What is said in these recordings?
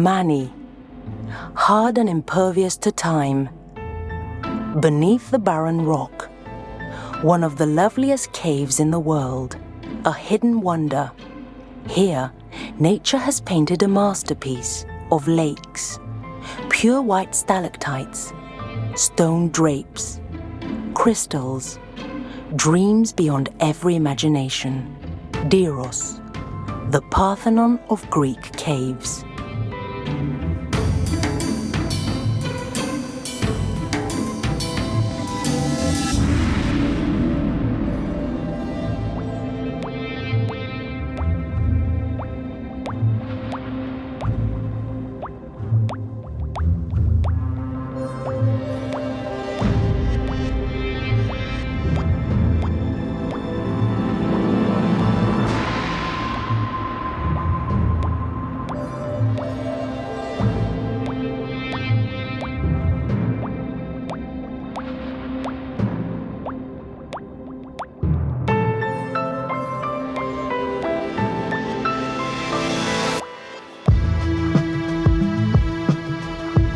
Mani, hard and impervious to time. Beneath the barren rock, one of the loveliest caves in the world, a hidden wonder. Here, nature has painted a masterpiece of lakes, pure white stalactites, stone drapes, crystals, dreams beyond every imagination. Diros, the Parthenon of Greek caves.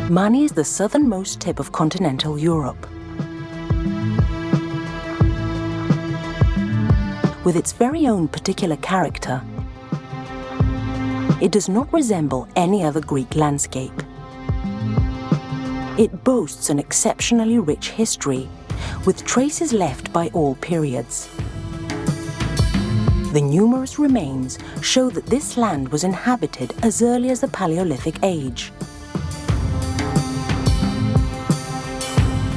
Mani is the southernmost tip of continental Europe. With its very own particular character, it does not resemble any other Greek landscape. It boasts an exceptionally rich history, with traces left by all periods. The numerous remains show that this land was inhabited as early as the Paleolithic age.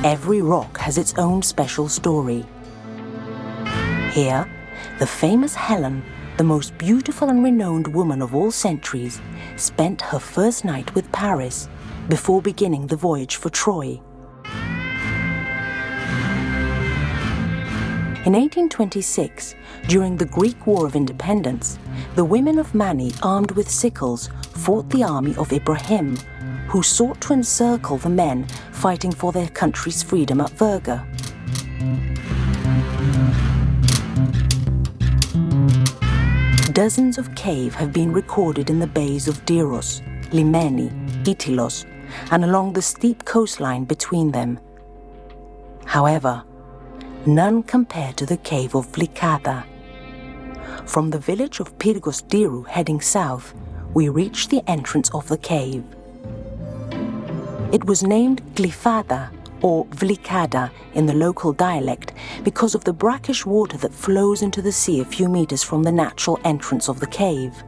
Every rock has its own special story. Here, the famous Helen, the most beautiful and renowned woman of all centuries, spent her first night with Paris before beginning the voyage for Troy. In 1826, during the Greek War of Independence, the women of Mani, armed with sickles, fought the army of Ibrahim, who sought to encircle the men fighting for their country's freedom at Virga. Dozens of caves have been recorded in the bays of Diros, Limeni, Itilos, and along the steep coastline between them. However, none compare to the cave of Vlikada. From the village of Pyrgos Dirou heading south, we reach the entrance of the cave. It was named Glyphada or Vlikada in the local dialect because of the brackish water that flows into the sea a few meters from the natural entrance of the cave.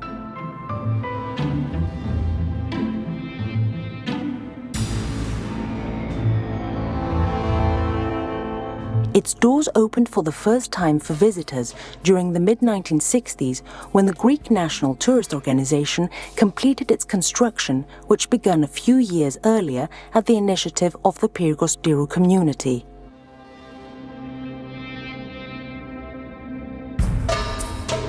Its doors opened for the first time for visitors during the mid-1960s when the Greek National Tourist Organization completed its construction, which began a few years earlier at the initiative of the Pyrgos Dirou community.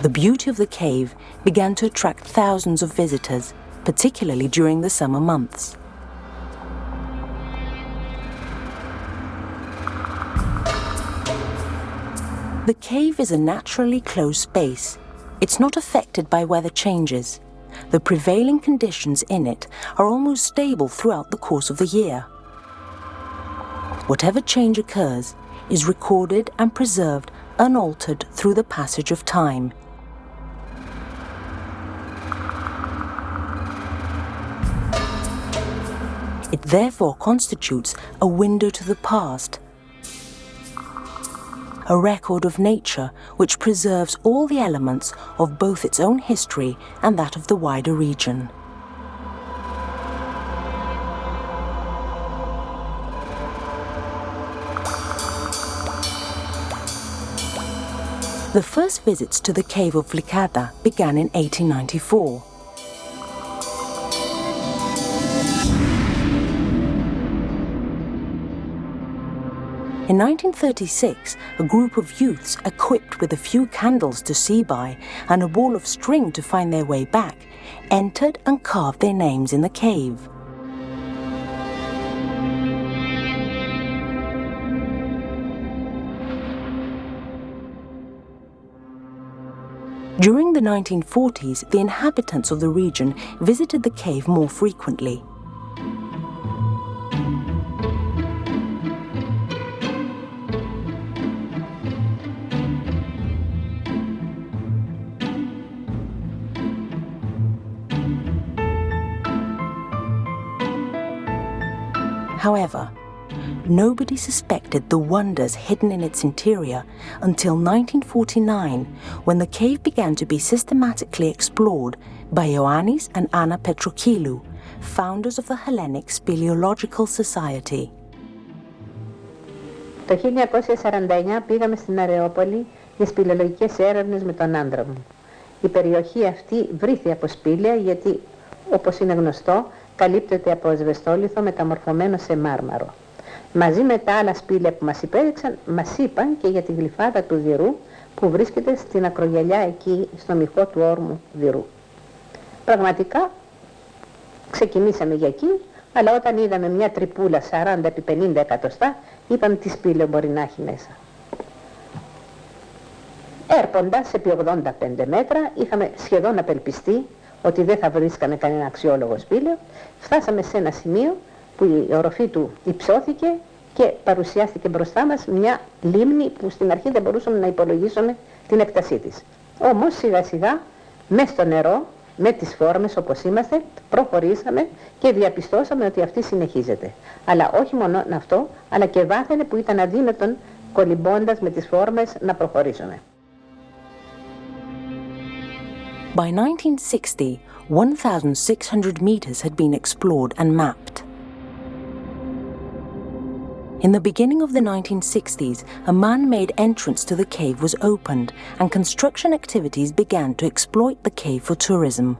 The beauty of the cave began to attract thousands of visitors, particularly during the summer months. The cave is a naturally closed space. It's not affected by weather changes. The prevailing conditions in it are almost stable throughout the course of the year. Whatever change occurs is recorded and preserved unaltered through the passage of time. It therefore constitutes a window to the past, a record of nature which preserves all the elements of both its own history and that of the wider region. The first visits to the cave of Vlikada began in 1894. In 1936, a group of youths equipped with a few candles to see by and a ball of string to find their way back entered and carved their names in the cave. During the 1940s, the inhabitants of the region visited the cave more frequently. However, nobody suspected the wonders hidden in its interior until 1949, when the cave began to be systematically explored by Ioannis and Anna Petrokyllou, founders of the Hellenic Speleological Society. Το 1949 πήγαμε στην Αρεόπολη για σπηλαιολογικές έρευνες με τον άντρα μου. Η περιοχή αυτή βρήθη από σπήλαια γιατί, όπως είναι γνωστό, καλύπτεται από ασβεστόλιθο μεταμορφωμένο σε μάρμαρο. Μαζί με τα άλλα σπήλαια που μας υπέδειξαν, μας είπαν και για τη γλυφάδα του Δυρού που βρίσκεται στην ακρογιαλιά εκεί στο μυχό του όρμου Δυρού. Πραγματικά ξεκινήσαμε για εκεί, αλλά όταν είδαμε μια τρυπούλα 40 επί 50 εκατοστά, είπαμε τι σπήλαιο μπορεί να έχει μέσα. Έρποντας επί 85 μέτρα, είχαμε σχεδόν απελπιστεί ότι δεν θα βρίσκαμε κανένα αξιόλογο σπήλαιο. Φτάσαμε σε ένα σημείο που η οροφή του υψώθηκε και παρουσιάστηκε μπροστά μας μια λίμνη που στην αρχή δεν μπορούσαμε να υπολογίσουμε την έκτασή της. Όμως σιγά σιγά μες στο νερό, με τις φόρμες όπως είμαστε, προχωρήσαμε και διαπιστώσαμε ότι αυτή συνεχίζεται. Αλλά όχι μόνο αυτό, αλλά και βάθαινε που ήταν αδύνατον κολυμπώντας με τις φόρμες να προχωρήσουμε. By 1960, 1,600 meters had been explored and mapped. In the beginning of the 1960s, a man-made entrance to the cave was opened and construction activities began to exploit the cave for tourism.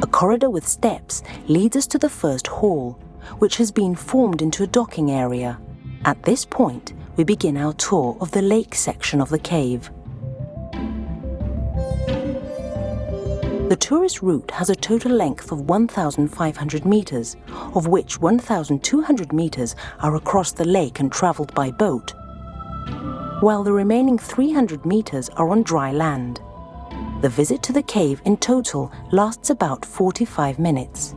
A corridor with steps leads us to the first hall, which has been formed into a docking area. At this point, we begin our tour of the lake section of the cave. The tourist route has a total length of 1,500 meters, of which 1,200 meters are across the lake and traveled by boat, while the remaining 300 meters are on dry land. The visit to the cave in total lasts about 45 minutes.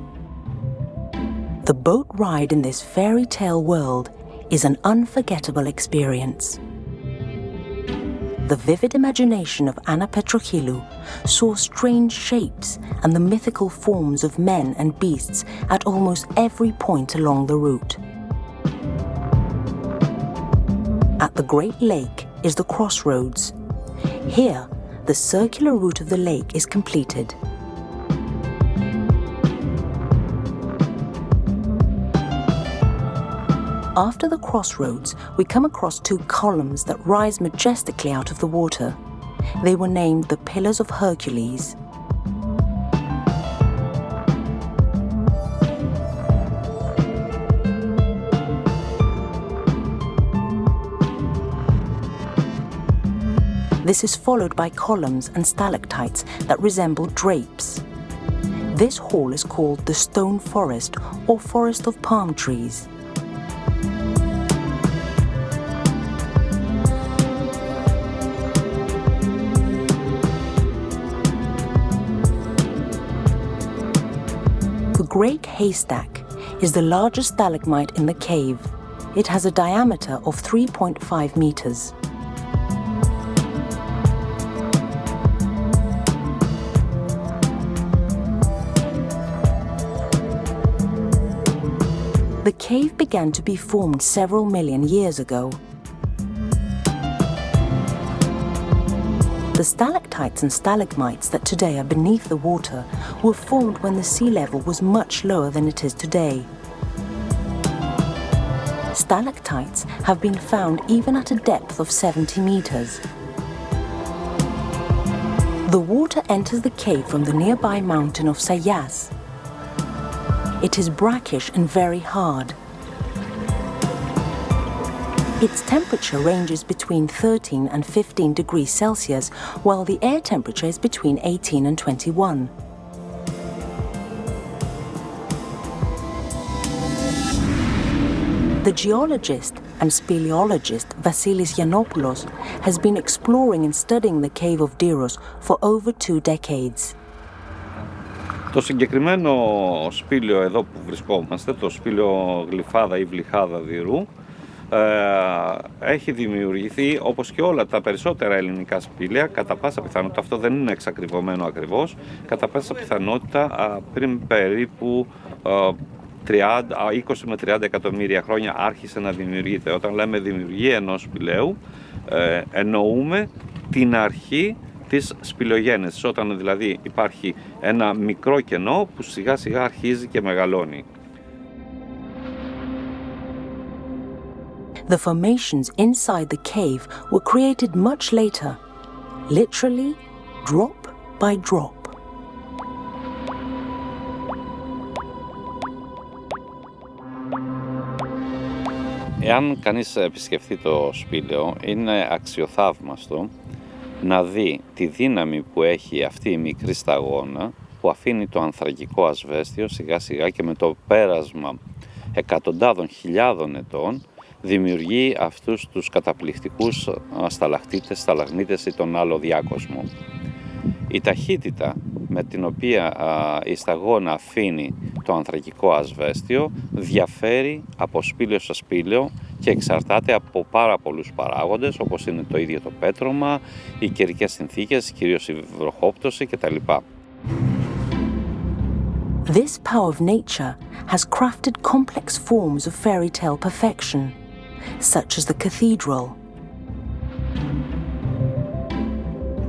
The boat ride in this fairy tale world is an unforgettable experience. The vivid imagination of Anna Petrokyllou saw strange shapes and the mythical forms of men and beasts at almost every point along the route. At the Great Lake is the crossroads. Here, the circular route of the lake is completed. After the crossroads, we come across two columns that rise majestically out of the water. They were named the Pillars of Hercules. This is followed by columns and stalactites that resemble drapes. This hall is called the Stone Forest or Forest of Palm Trees. The Great Haystack is the largest stalagmite in the cave. It has a diameter of 3.5 meters. The cave began to be formed several million years ago. The stalactites and stalagmites that today are beneath the water were formed when the sea level was much lower than it is today. Stalactites have been found even at a depth of 70 meters. The water enters the cave from the nearby mountain of Sayas. It is brackish and very hard. Its temperature ranges between 13 and 15 degrees Celsius, while the air temperature is between 18 and 21. The geologist and speleologist Vasilis Yiannopoulos has been exploring and studying the cave of Diros for over 2 decades. Το συγκεκριμένο σπήλαιο εδώ που βρισκόμαστε, το σπήλαιο γλυφάδα ή βλυχάδα Δειρού, έχει δημιουργηθεί όπως και όλα τα περισσότερα ελληνικά σπήλαια, κατά πάσα πιθανότητα, αυτό δεν είναι εξακριβωμένο ακριβώς, κατά πάσα πιθανότητα πριν περίπου 20 με 30 εκατομμύρια χρόνια άρχισε να δημιουργείται. Όταν λέμε δημιουργία ενός σπηλαίου, εννοούμε την αρχή της σπηλογένεσης, όταν δηλαδή υπάρχει ένα μικρό κενό που σιγά σιγά αρχίζει και μεγαλώνει. The formations inside the cave were created much later, literally drop by drop. Εάν κανείς επισκεφθεί το σπήλαιο, είναι αξιοθαύμαστο να δει τη δύναμη που έχει αυτή η μικρή σταγόνα που αφήνει το ανθρακικό ασβέστιο σιγά σιγά και με το πέρασμα εκατοντάδων χιλιάδων ετών δημιουργεί αυτούς τους καταπληκτικούς σταλακτίτες, σταλαγμίτες ή τον άλλο διάκοσμο. Η ταχύτητα με την οποία η σταγόνα αφήνει το ανθρακικό ασβέστιο διαφέρει από σπήλαιο σε σπήλαιο και εξαρτάται από πάρα πολλούς παράγοντες, όπως είναι το ίδιο το πέτρωμα, οι καιρικές συνθήκες, κυρίως η βροχόπτωση κτλ. This power of nature has crafted complex forms of fairy tale perfection, such as the cathedral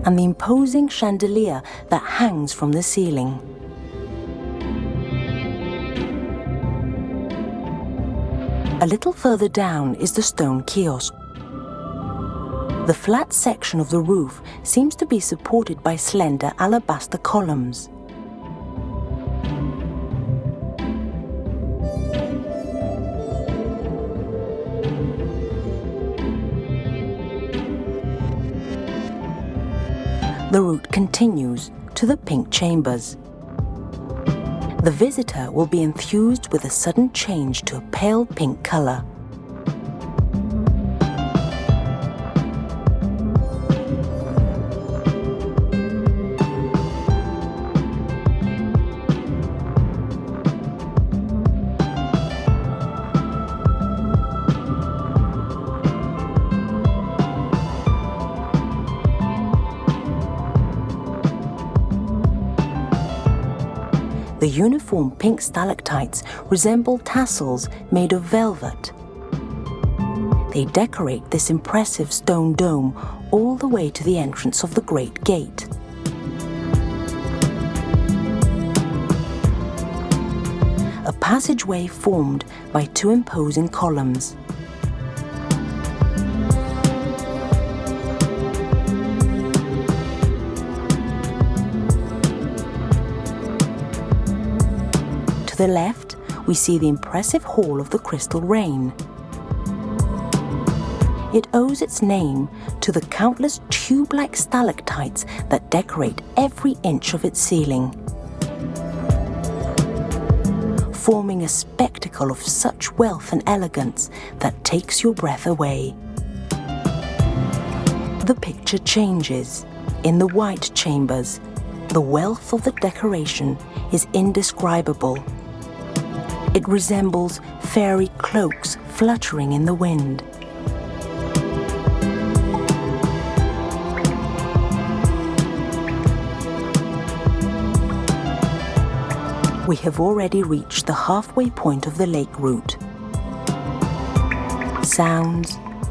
and the imposing chandelier that hangs from the ceiling. A little further down is the stone kiosk. The flat section of the roof seems to be supported by slender alabaster columns. The route continues to the pink chambers. The visitor will be enthused with a sudden change to a pale pink color. The uniform pink stalactites resemble tassels made of velvet. They decorate this impressive stone dome all the way to the entrance of the Great Gate. A passageway formed by 2 imposing columns. To the left, we see the impressive Hall of the Crystal Rain. It owes its name to the countless tube-like stalactites that decorate every inch of its ceiling, forming a spectacle of such wealth and elegance that takes your breath away. The picture changes. In the white chambers, the wealth of the decoration is indescribable. It resembles fairy cloaks fluttering in the wind. We have already reached the halfway point of the lake route. Sounds,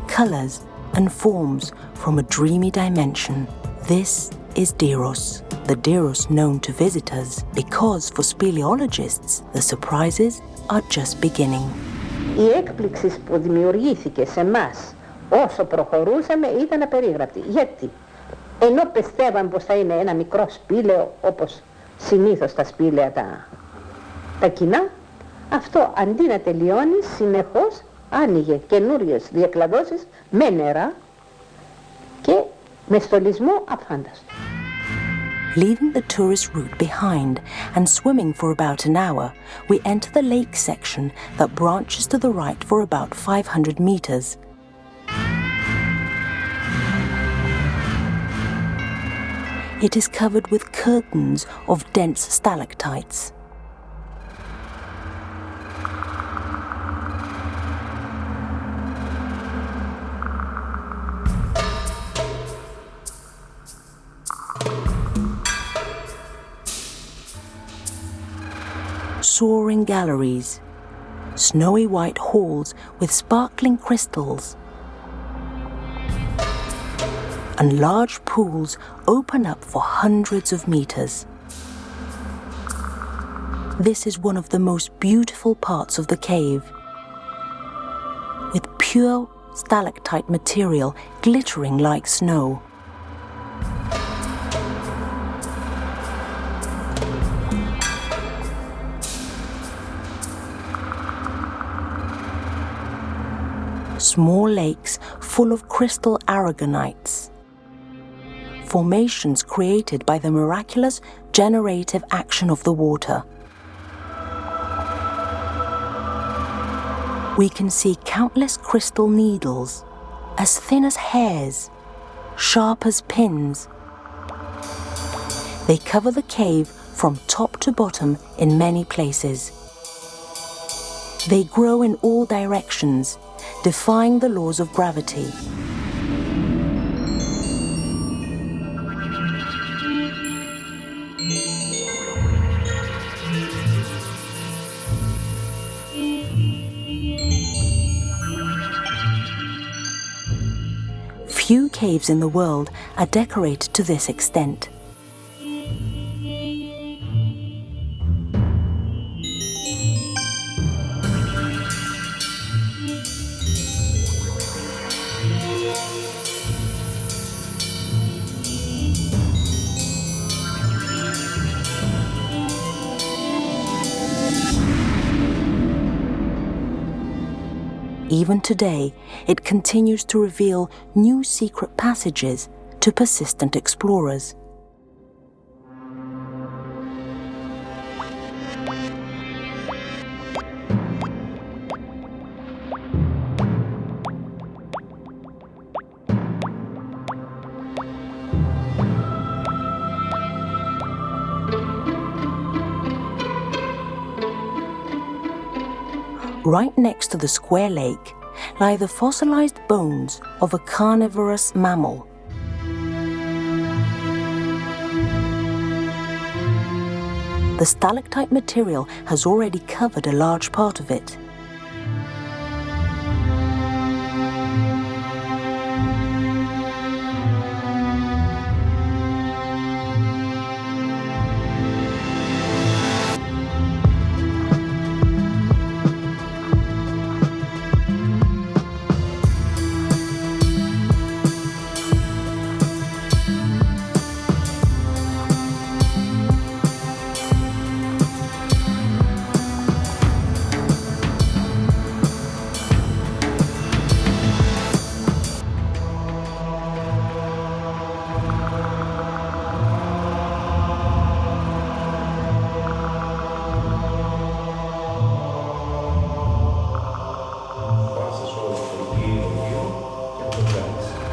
colors, and forms from a dreamy dimension. This is Diros, the Diros known to visitors, because for speleologists, the surprises are just beginning. Η έκπληξη που δημιουργήθηκε σε εμάς όσο προχωρούσαμε ήταν απερίγραπτη. Γιατί? Ενώ πιστεύαμε πως θα είναι ένα μικρό σπήλαιο, όπως συνήθως τα σπήλαια τα κοινά, αυτό αντί να τελειώνει συνεχώς άνοιγε καινούριες διακλαδώσεις με νερά και με στολισμό αφάνταστο. Leaving the tourist route behind and swimming for about an hour, we enter the lake section that branches to the right for about 500 meters. It is covered with curtains of dense stalactites. Soaring galleries, snowy white halls with sparkling crystals, and large pools open up for hundreds of meters. This is one of the most beautiful parts of the cave, with pure stalactite material glittering like snow. Small lakes full of crystal aragonites, formations created by the miraculous generative action of the water. We can see countless crystal needles, as thin as hairs, sharp as pins. They cover the cave from top to bottom in many places. They grow in all directions, defying the laws of gravity. Few caves in the world are decorated to this extent. Even today, it continues to reveal new secret passages to persistent explorers. Right next to the square lake lie the fossilized bones of a carnivorous mammal. The stalactite material has already covered a large part of it.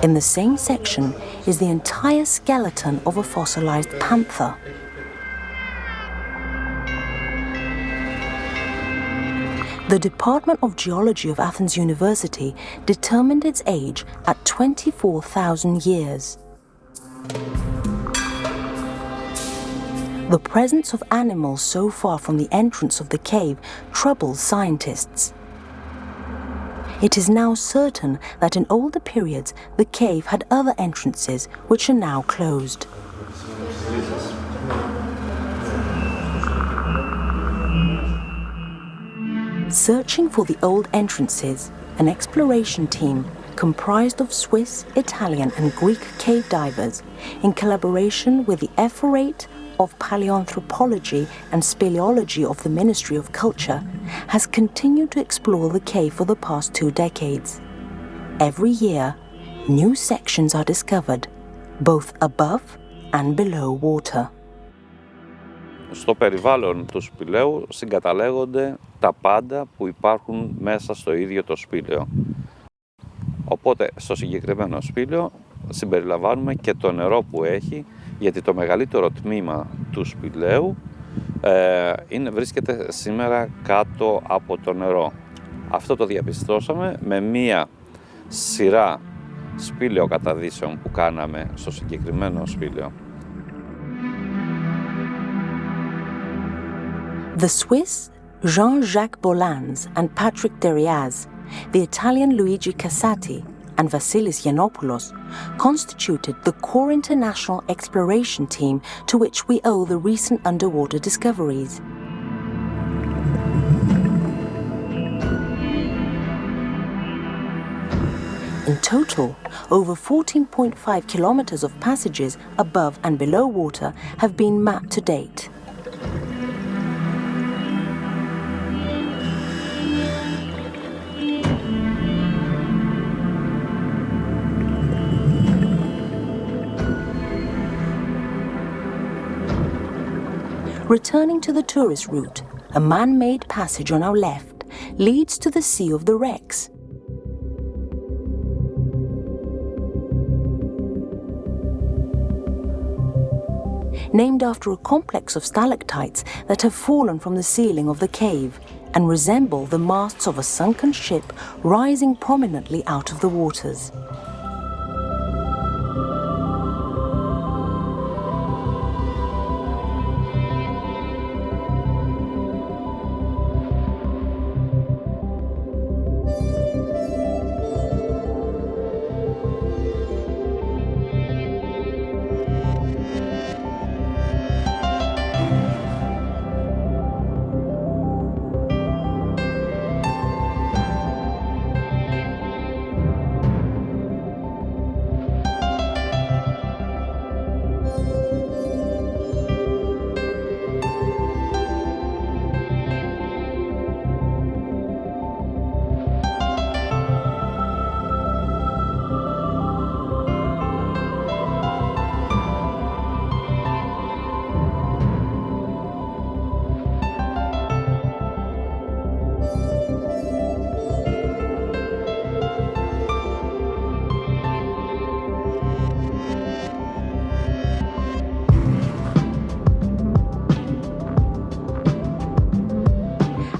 In the same section is the entire skeleton of a fossilized panther. The Department of Geology of Athens University determined its age at 24,000 years. The presence of animals so far from the entrance of the cave troubles scientists. It is now certain that in older periods the cave had other entrances which are now closed. Searching for the old entrances, an exploration team comprised of Swiss, Italian and Greek cave divers, in collaboration with the Ephorate of Paleoanthropology and Speleology of the Ministry of Culture, has continued to explore the cave for the past 2 decades. Every year, new sections are discovered, both above and below water. Στο περιβάλλον του σπηλαίου συγκαταλέγονται τα πάντα που υπάρχουν μέσα στο ίδιο το σπήλαιο. Οπότε στο συγκεκριμένο σπήλαιο συμπεριλαμβάνουμε και το νερό που έχει, γιατί το μεγαλύτερο τμήμα του σπηλαίου βρίσκεται σήμερα κάτω από το νερό. Αυτό το διαπιστώσαμε με μία σειρά σπήλαιο καταδύσεων που κάναμε στο συγκεκριμένο σπήλαιο. The Swiss Jean-Jacques Bolans and Patrick Kyriazi, the Italian Luigi Casati and Vasilis Yiannopoulos constituted the core international exploration team to which we owe the recent underwater discoveries. In total, over 14.5 kilometers of passages above and below water have been mapped to date. Returning to the tourist route, a man-made passage on our left leads to the Sea of the Wrecks. Named after a complex of stalactites that have fallen from the ceiling of the cave and resemble the masts of a sunken ship rising prominently out of the waters.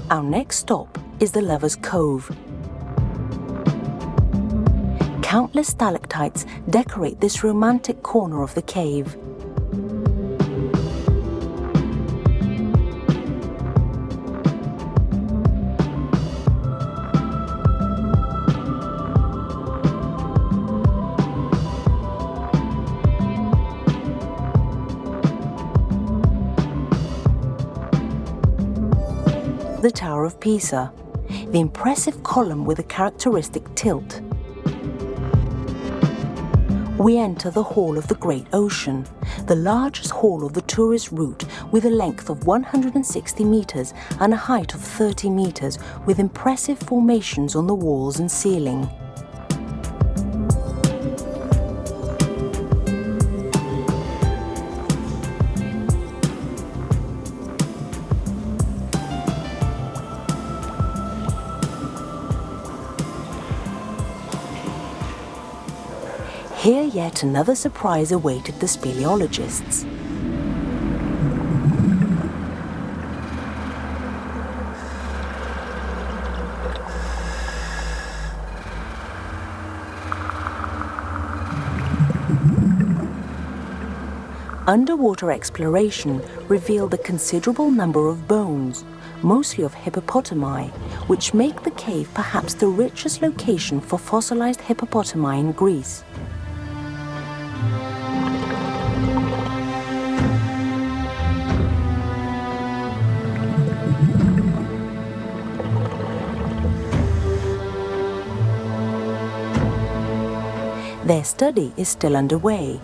Our next stop is the Lover's Cove. Countless stalactites decorate this romantic corner of the cave. The Tower of Pisa, the impressive column with a characteristic tilt. We enter the Hall of the Great Ocean, the largest hall of the tourist route with a length of 160 meters and a height of 30 meters with impressive formations on the walls and ceiling. Here yet another surprise awaited the speleologists. Underwater exploration revealed a considerable number of bones, mostly of hippopotami, which make the cave perhaps the richest location for fossilized hippopotami in Greece. Their study is still underway.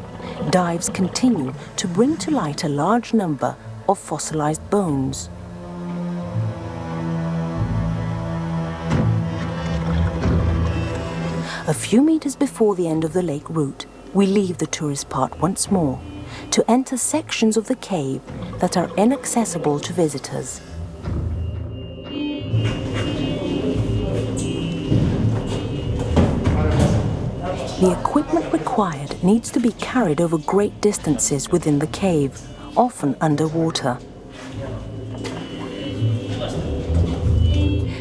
Dives continue to bring to light a large number of fossilized bones. A few meters before the end of the lake route, we leave the tourist part once more to enter sections of the cave that are inaccessible to visitors. The equipment required needs to be carried over great distances within the cave, often underwater.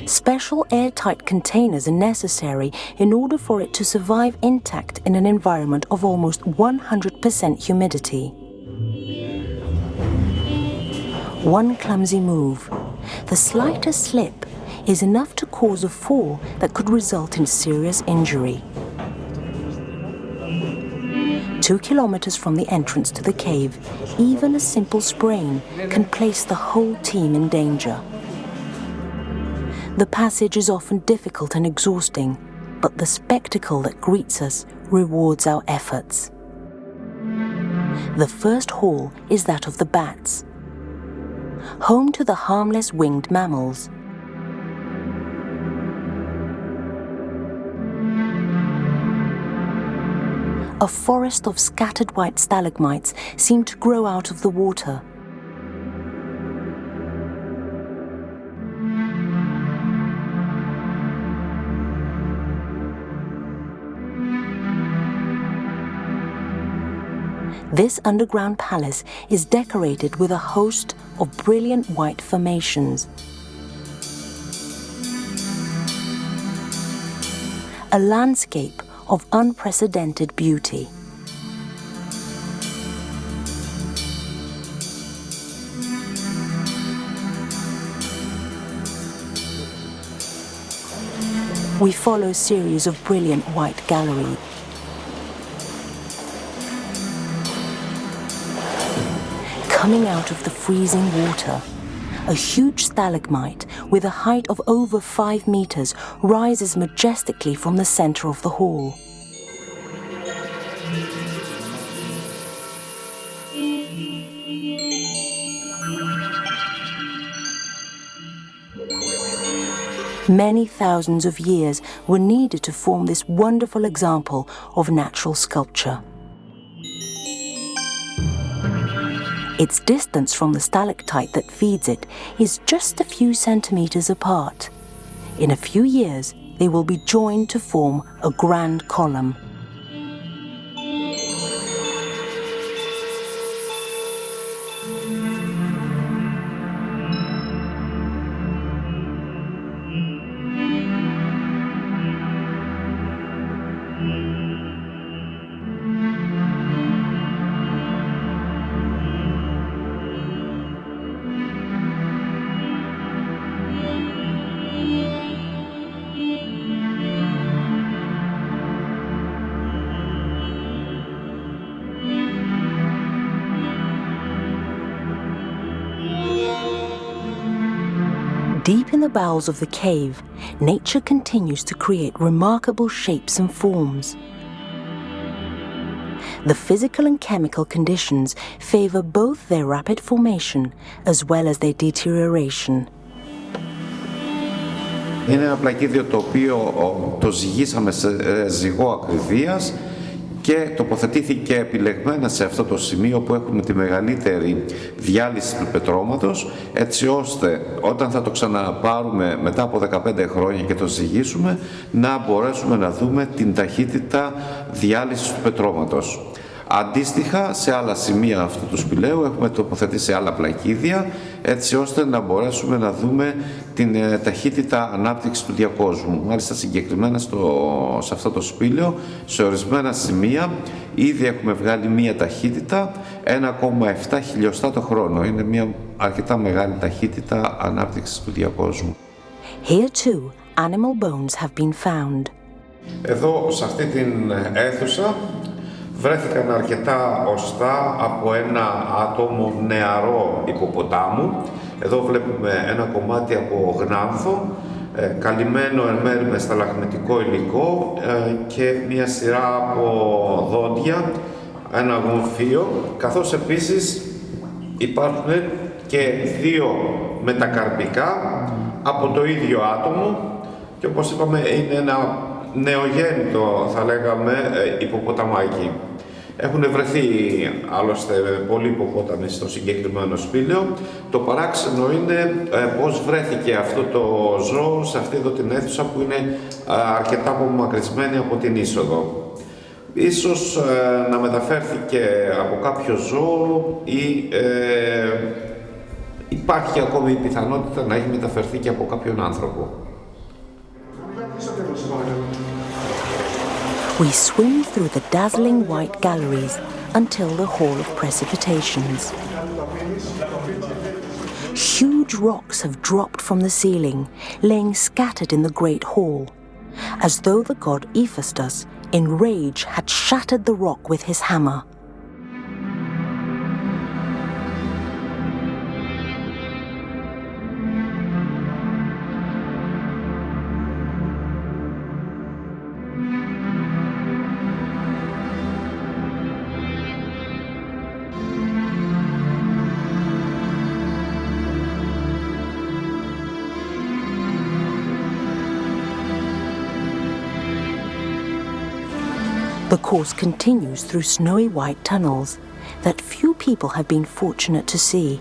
Special airtight containers are necessary in order for it to survive intact in an environment of almost 100% humidity. One clumsy move, the slightest slip, is enough to cause a fall that could result in serious injury. 2 kilometers from the entrance to the cave, even a simple sprain can place the whole team in danger. The passage is often difficult and exhausting, but the spectacle that greets us rewards our efforts. The first hall is that of the bats, home to the harmless winged mammals. A forest of scattered white stalagmites seem to grow out of the water. This underground palace is decorated with a host of brilliant white formations. A landscape of unprecedented beauty. We follow a series of brilliant white galleries. Coming out of the freezing water, a huge stalagmite with a height of over 5 meters rises majestically from the center of the hall. Many thousands of years were needed to form this wonderful example of natural sculpture. Its distance from the stalactite that feeds it is just a few centimeters apart. In a few years, they will be joined to form a grand column. Deep in the bowels of the cave, nature continues to create remarkable shapes and forms. The physical and chemical conditions favor both their rapid formation as well as their deterioration. Είναι ένα πλακίδιο το οποίο το ζυγίσαμε σε ζυγό ακριβίας και τοποθετήθηκε επιλεγμένα σε αυτό το σημείο που έχουμε τη μεγαλύτερη διάλυση του πετρώματος, έτσι ώστε όταν θα το ξαναπάρουμε μετά από 15 χρόνια και το ζυγίσουμε, να μπορέσουμε να δούμε την ταχύτητα διάλυσης του πετρώματος. Αντίστοιχα, σε άλλα σημεία αυτού του σπηλαίου έχουμε τοποθετήσει άλλα πλακίδια, έτσι ώστε να μπορέσουμε να δούμε την ταχύτητα ανάπτυξης του διακόσμου. Μάλιστα συγκεκριμένα σε αυτό το σπήλαιο, σε ορισμένα σημεία, ήδη έχουμε βγάλει μία ταχύτητα 1,7 χιλιοστά το χρόνο. Είναι μία αρκετά μεγάλη ταχύτητα ανάπτυξης του διακόσμου. Here too, animal bones have been found. Εδώ, σε αυτή την αίθουσα, βρέθηκαν αρκετά οστά από ένα άτομο νεαρό υποποτάμου. Εδώ βλέπουμε ένα κομμάτι από γνάνθο, καλυμμένο εν μέρει με σταλαγμητικό υλικό και μια σειρά από δόντια, ένα γομφείο, καθώς επίσης υπάρχουν και 2 μετακαρπικά από το ίδιο άτομο και όπως είπαμε είναι ένα νεογέννητο, θα λέγαμε, υποποταμάκι. Έχουν βρεθεί άλλωστε πολλοί υποπόταμοι στο συγκεκριμένο σπήλαιο. Το παράξενο είναι πώς βρέθηκε αυτό το ζώο σε αυτή εδώ την αίθουσα που είναι αρκετά απομακρυσμένη από την είσοδο. Ίσως να μεταφέρθηκε από κάποιο ζώο ή υπάρχει ακόμη η πιθανότητα να έχει μεταφερθεί και από κάποιον άνθρωπο. We swim through the dazzling white galleries until the Hall of Precipitations. Huge rocks have dropped from the ceiling, laying scattered in the great hall, as though the god Hephaestus, in rage, had shattered the rock with his hammer. The course continues through snowy white tunnels that few people have been fortunate to see.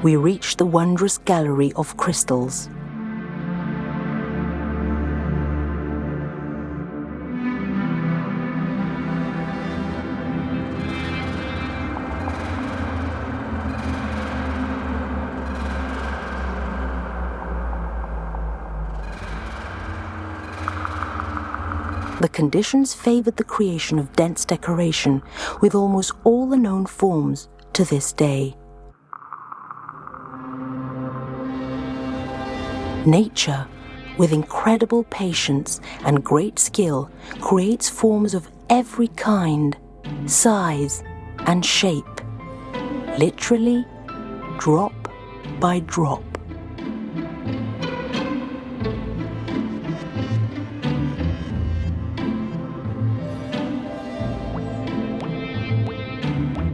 We reach the wondrous gallery of crystals. The conditions favored the creation of dense decoration with almost all the known forms to this day. Nature, with incredible patience and great skill, creates forms of every kind, size, and shape, literally drop by drop.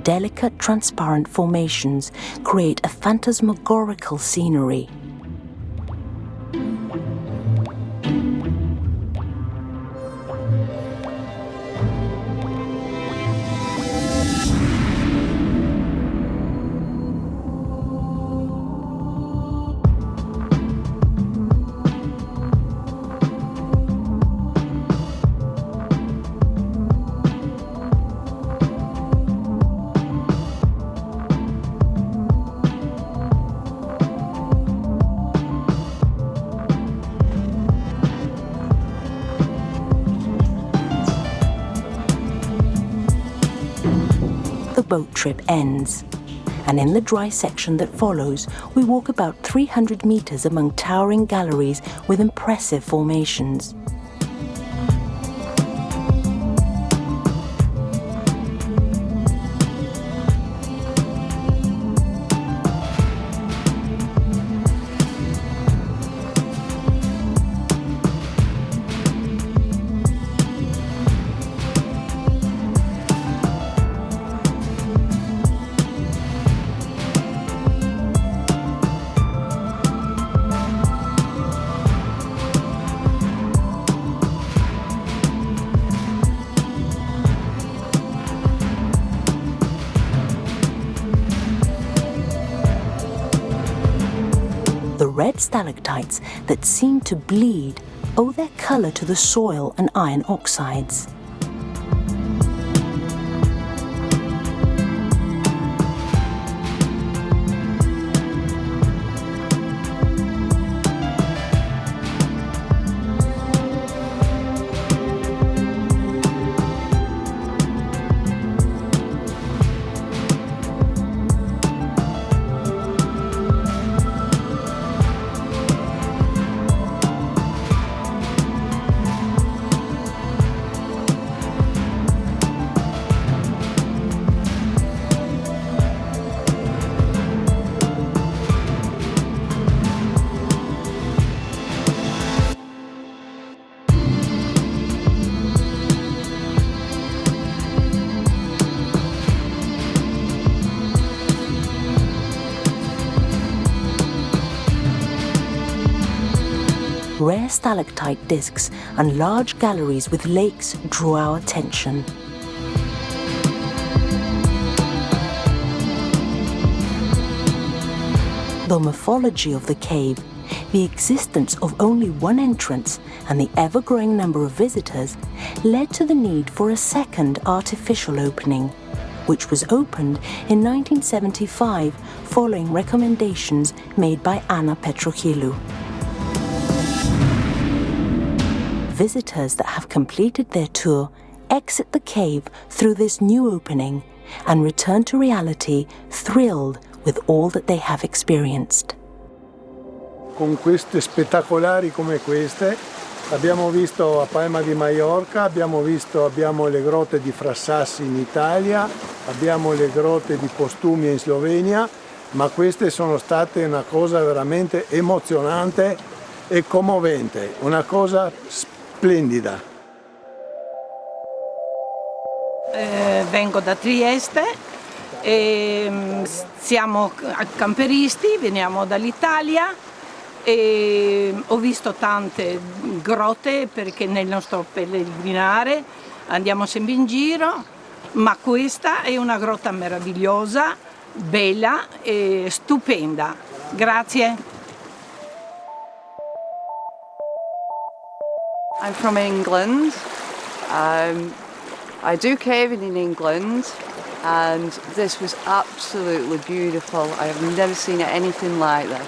Delicate, transparent formations create a phantasmagorical scenery. The boat trip ends, and in the dry section that follows, we walk about 300 meters among towering galleries with impressive formations. The red stalactites that seem to bleed owe their color to the soil and iron oxides. rare stalactite discs and large galleries with lakes drew our attention. The morphology of the cave, the existence of only one entrance, and the ever-growing number of visitors led to the need for a second artificial opening, which was opened in 1975 following recommendations made by Anna Petrochilou. Visitors that have completed their tour exit the cave through this new opening and return to reality thrilled with all that they have experienced. Con queste spettacolari come queste abbiamo visto a Palma di Mallorca, abbiamo le grotte di Frassassi in Italia, abbiamo le grotte di Postumia in Slovenia, ma queste sono state una cosa veramente emozionante e commovente, una cosa splendida. Vengo da Trieste e siamo camperisti, veniamo dall'Italia e ho visto tante grotte perché nel nostro pellegrinare andiamo sempre in giro, ma questa è una grotta meravigliosa, bella e stupenda. Grazie. I'm from England. I do caving in England, and this was absolutely beautiful. I have never seen anything like this.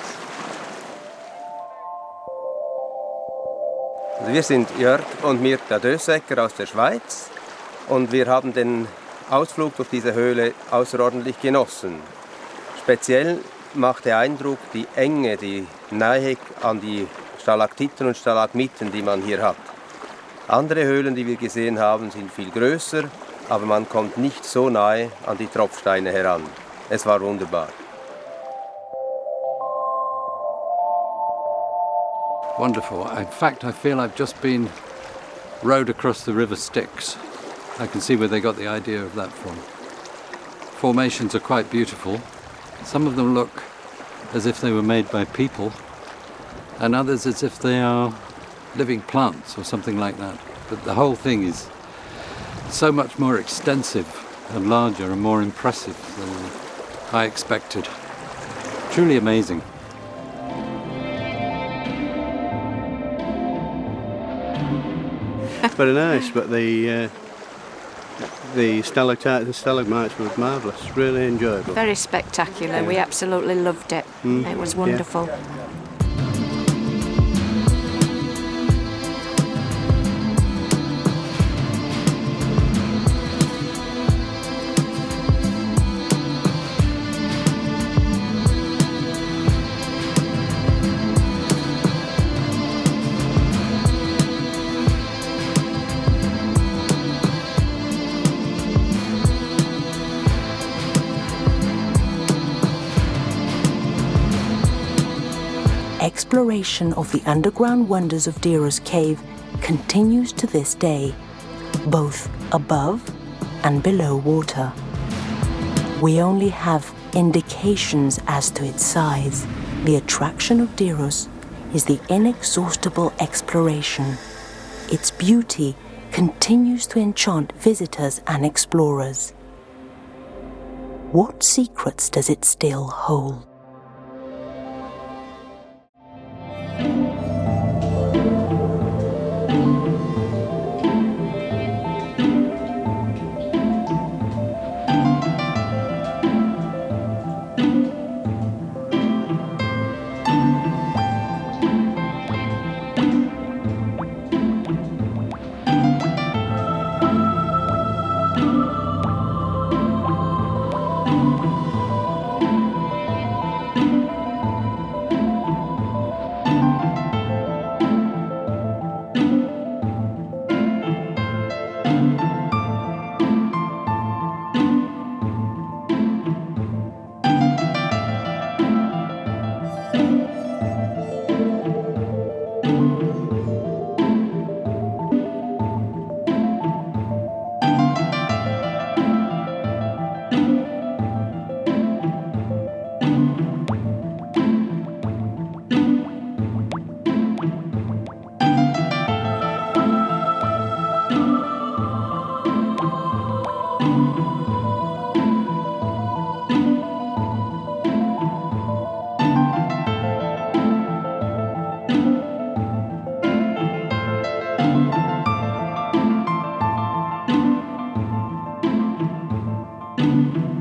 Wir sind Jörg und Mirta Dössecker aus der Schweiz und wir haben den Ausflug durch diese Höhle außerordentlich genossen. Speziell machte Eindruck die Enge, die Nähe an die Stalaktiten und Stalagmiten, die man hier hat. Andere Höhlen, die wir gesehen haben, sind viel größer, aber man kommt nicht so nahe an die Tropfsteine heran. Es war wunderbar. Wonderful. In fact, I feel I've just been rowed across the River Styx. I can see where they got the idea of that from. Formations are quite beautiful. Some of them look as if they were made by people, and others as if they are living plants or something like that. But the whole thing is so much more extensive and larger and more impressive than I expected. Truly amazing. Very nice, but the stalactites and stalagmites were marvellous, really enjoyable. Very spectacular, we absolutely loved it. It was wonderful. Yeah. Exploration of the underground Wonders of Diros cave continues to this day, both above and below water. We only have indications as to its size. The attraction of Diros is the inexhaustible exploration. Its beauty continues to enchant visitors and explorers. What secrets does it still hold? Thank you.